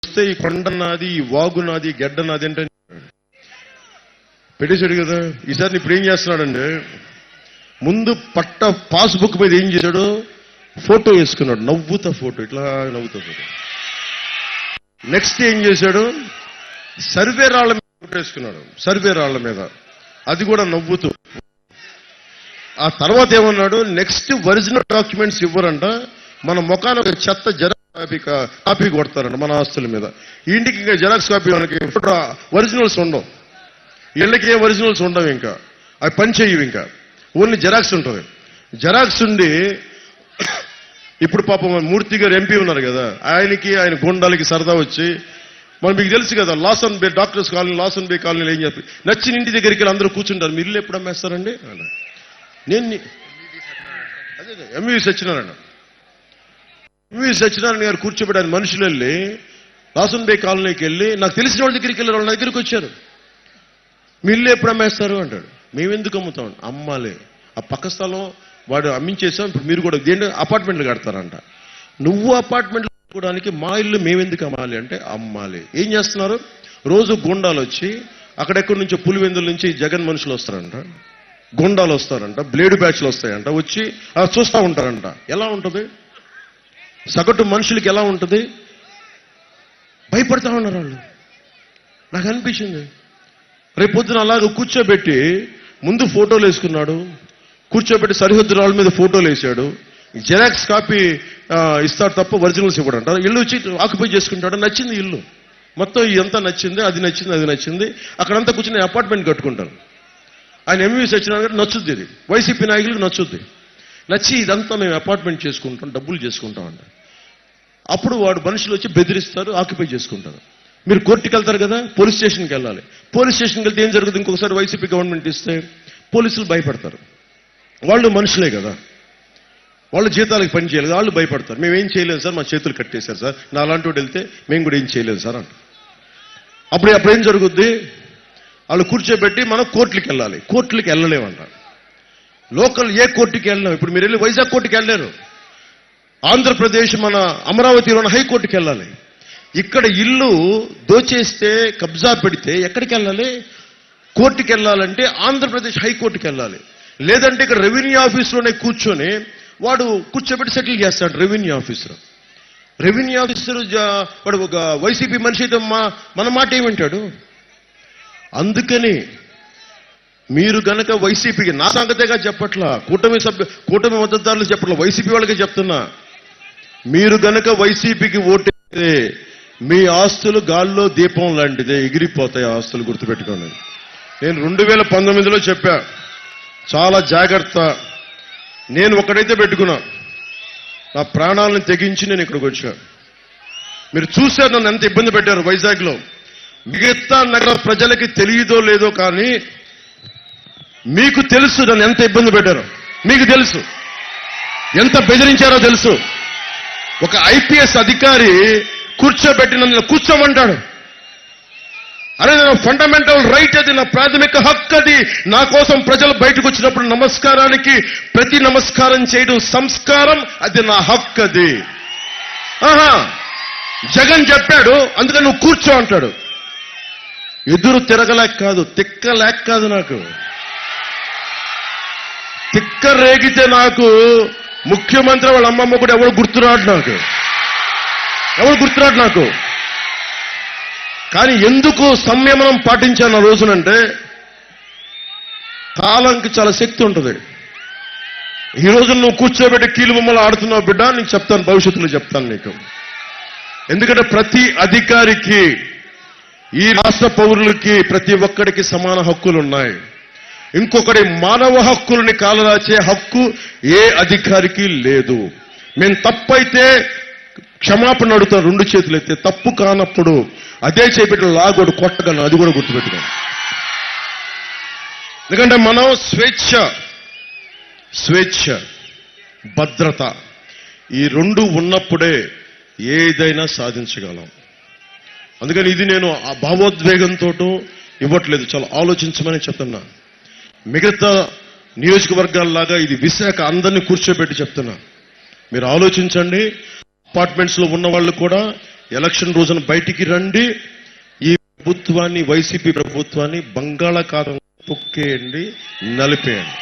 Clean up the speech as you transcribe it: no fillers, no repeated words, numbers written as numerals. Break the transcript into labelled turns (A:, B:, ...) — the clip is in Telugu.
A: వస్తే ఈ కొండ నాది, ఈ వాగు నాది, గెడ్డ నాది అంటే పెట్టేశాడు కదా. ఈసారి ఇప్పుడు ఏం చేస్తున్నాడండి, ముందు పాస్బుక్ మీద ఏం చేశాడు, ఫోటో వేసుకున్నాడు, నవ్వుతా ఫోటో, ఇట్లా నవ్వుతా ఫోటో. నెక్స్ట్ ఏం చేశాడు, సర్వే రాళ్ల మీద ఫోటో వేసుకున్నాడు, సర్వే రాళ్ల మీద, అది కూడా నవ్వుతూ. ఆ తర్వాత ఏమన్నాడు, నెక్స్ట్ ఒరిజినల్ డాక్యుమెంట్స్ ఇవ్వరంట, మన ముఖాన ఒక చెత్త జెరాక్స్ కాపీ కొడతారంట మన ఆస్తుల మీద. ఇంటికి ఇంకా జెరాక్స్ కాపీ మనకి ఒరిజినల్స్ ఉండవు, ఇళ్ళకి ఏ ఒరిజినల్స్ ఉండవు, ఇంకా అవి పని చేయవు, ఇంకా ఓన్లీ జెరాక్స్ ఉంటుంది. జెరాక్స్ ఉండి ఇప్పుడు పాపం మూర్తి గారు ఎంపీ ఉన్నారు కదా, ఆయన గుండాలకి సరదా వచ్చి, మనం మీకు తెలుసు కదా, లాసన్ బే డాక్టర్స్ కాలనీ, లాసన్ బే కాలనీలో ఏం చెప్పి నచ్చిన ఇంటి దగ్గరికి వెళ్ళి అందరూ కూర్చుంటారు, మీరు ఇల్లు ఎప్పుడు అమ్మేస్తారండి అన్న. నేను అదే ఎంవి సత్యనారాయణ గారు కూర్చోబెట్టారు, మనుషులు వెళ్ళి లాసన్ బే కాలనీకి వెళ్ళి, నాకు తెలిసిన వాళ్ళ దగ్గరికి వెళ్ళారు, వాళ్ళ దగ్గరికి వచ్చారు, మీ ఇల్లు ఎప్పుడు అమ్మేస్తారు అంటాడు. మేమెందుకు అమ్ముతాం, అమ్మాలి, ఆ పక్క స్థలం వాడు అమ్మించేసాం, ఇప్పుడు మీరు కూడా ఏంటంటే అపార్ట్మెంట్లు కడతారంట. నువ్వు అపార్ట్మెంట్లు కట్టుకోవడానికి మా ఇల్లు మేమెందుకు అమ్మాలి అంటే అమ్మాలి. ఏం చేస్తున్నారు, రోజు గుండాలు వచ్చి అక్కడెక్కడి నుంచో పులివెందుల నుంచి జగన్ మనుషులు వస్తారంట, గుండాలు వస్తారంట, బ్లేడు బ్యాచ్లు వస్తాయంట, వచ్చి చూస్తూ ఉంటారంట. ఎలా ఉంటుంది, సగటు మనుషులకి ఎలా ఉంటుంది, భయపడతా ఉన్నారు వాళ్ళు. నాకు అనిపించింది, రేపు పొద్దున అలాగ కూర్చోబెట్టి ముందు ఫోటోలు వేసుకున్నాడు, కూర్చోబెట్టి సరిహద్దు రాళ్ళ మీద ఫోటోలు వేసాడు, జెరాక్స్ కాపీ ఇస్తాడు తప్ప ఒరిజినల్స్ ఇవ్వడంట. ఇల్లు వచ్చి ఆక్యుపై చేసుకుంటాడు, నచ్చింది ఇల్లు మొత్తం, ఇదంతా నచ్చింది, అది నచ్చింది, అది నచ్చింది, అక్కడంతా కూర్చొని అపార్ట్మెంట్ కట్టుకుంటారు. ఆయన ఎంవి సత్యనారాయణ గారు నచ్చుద్ది, ఇది వైసీపీ నాయకులకు నచ్చుద్ది, నచ్చి ఇదంతా మేము అపార్ట్మెంట్ చేసుకుంటాం, డబ్బులు చేసుకుంటాం అంట. అప్పుడు వాడు మనుషులు వచ్చి బెదిరిస్తారు, ఆక్యుపై చేసుకుంటారు. మీరు కోర్టుకి వెళ్తారు కదా, పోలీస్ స్టేషన్కి వెళ్ళాలి, పోలీస్ స్టేషన్కి వెళ్తే ఏం జరుగుతుంది, ఇంకొకసారి వైసీపీ గవర్నమెంట్ ఇస్తే పోలీసులు భయపడతారు, వాళ్ళు మనుషులే కదా, వాళ్ళు జీతాలకు పని చేయాలి, వాళ్ళు భయపడతారు. మేమేం చేయలేదు సార్, మా చేతులు కట్టేశారు సార్, నా అలాంటి వాడు వెళ్తే మేము కూడా ఏం చేయలేదు సార్ అంట. అప్పుడు ఏం జరుగుద్ది, వాళ్ళు కూర్చోబెట్టి మనం కోర్టులకు వెళ్ళాలి, కోర్టులకు వెళ్ళలేమంట, లోకల్ ఏ కోర్టుకి వెళ్ళలేము. ఇప్పుడు మీరు వెళ్ళి వైజాగ్ కోర్టుకి వెళ్ళలేరు, ఆంధ్రప్రదేశ్ మన అమరావతిలోని హైకోర్టుకి వెళ్ళాలి. ఇక్కడ ఇల్లు దోచేస్తే కబ్జా పెడితే ఎక్కడికి వెళ్ళాలి, కోర్టుకి వెళ్ళాలంటే ఆంధ్రప్రదేశ్ హైకోర్టుకి వెళ్ళాలి. లేదంటే ఇక్కడ రెవెన్యూ ఆఫీసులోనే కూర్చొని వాడు కూర్చోబెట్టి సెటిల్ చేస్తాడు. రెవెన్యూ ఆఫీసర్ వాడు ఒక వైసీపీ మనిషి అయితే మన మాట ఏమంటాడు. అందుకని మీరు గనక వైసీపీకి, నా సంగతేగా చెప్పట్లా, కూటమి మద్దతుదారులు చెప్పట్లా, వైసీపీ వాళ్ళకే చెప్తున్నా, మీరు గనక వైసీపీకి ఓటేస్తే మీ ఆస్తులు గాల్లో దీపం లాంటిదే, ఎగిరిపోతాయి ఆస్తులు, గుర్తుపెట్టుకోండి. నేను 2019లో చెప్పా, చాలా జాగ్రత్త. నేను ఒకడైతే పెట్టుకున్నా, నా ప్రాణాలను తెగించి నేను ఇక్కడికి వచ్చా. మీరు చూశారు నన్ను ఎంత ఇబ్బంది పెట్టారు వైజాగ్లో. మిగతా నగర ప్రజలకి తెలియదో లేదో కానీ మీకు తెలుసు నన్ను ఎంత ఇబ్బంది పెట్టారో, మీకు తెలుసు ఎంత బెదిరించారో తెలుసు. ఒక ఐపీఎస్ అధికారి కూర్చోబెట్టి నన్ను కూర్చోమంటాడు. అరే నా ఫండమెంటల్ రైట్, అది నా ప్రాథమిక హక్కు, అది నా కోసం ప్రజలు బయటకు వచ్చినప్పుడు నమస్కారానికి ప్రతి నమస్కారం చేయడం సంస్కారం, అది నా హక్కు. అది జగన్ చెప్పాడు అందుకని నువ్వు కూర్చో అంటాడు. ఎదురు తిరగలేక కాదు, తిక్కలేక కాదు, నాకు తిక్క రేగితే నాకు ముఖ్యమంత్రి వాళ్ళ అమ్మమ్మ కూడా ఎవరు గుర్తురాడు నాకు. కానీ ఎందుకు సంయమనం పాటించాను ఆ రోజునంటే, కాలంకి చాలా శక్తి ఉంటుంది. ఈ రోజు నువ్వు కూర్చోబెట్టి కీలు బొమ్మలు ఆడుతున్నావు బిడ్డ, నీకు చెప్తాను, భవిష్యత్తులో చెప్తాను నీకు. ఎందుకంటే ప్రతి అధికారికి, ఈ రాష్ట్ర పౌరులకి ప్రతి ఒక్కడికి సమాన హక్కులు ఉన్నాయి. ఇంకొకటి మానవ హక్కులని కాలరాచే హక్కు ఏ అధికారికి లేదు. మేము తప్పైతే క్షమాపణ అడుగుతాం, 2 చేతులు ఎత్తే, తప్పు కానప్పుడు అదే చేపెట్టి లాగోడు కొట్టగలను, అది కూడా గుర్తుపెట్టుకోండి. ఎందుకంటే మనం స్వేచ్ఛ భద్రత ఈ 2 ఉన్నప్పుడే ఏదైనా సాధించగలం. అందుకని ఇది నేను ఆ భావోద్వేగంతో ఇవ్వట్లేదు, చాలా ఆలోచించమని చెప్తున్నా. మిగతా నియోజకవర్గాల్లాగా ఇది విశాఖ, అందరినీ కూర్చోబెట్టి చెప్తున్నా, మీరు ఆలోచించండి. అపార్ట్మెంట్స్ లో ఉన్న వాళ్ళు కూడా ఎలక్షన్ రోజున బయటికి రండి, ఈ ప్రభుత్వాన్ని, వైసీపీ ప్రభుత్వాన్ని బంగాళాఖాతం తొక్కేయండి, నలిపేయండి.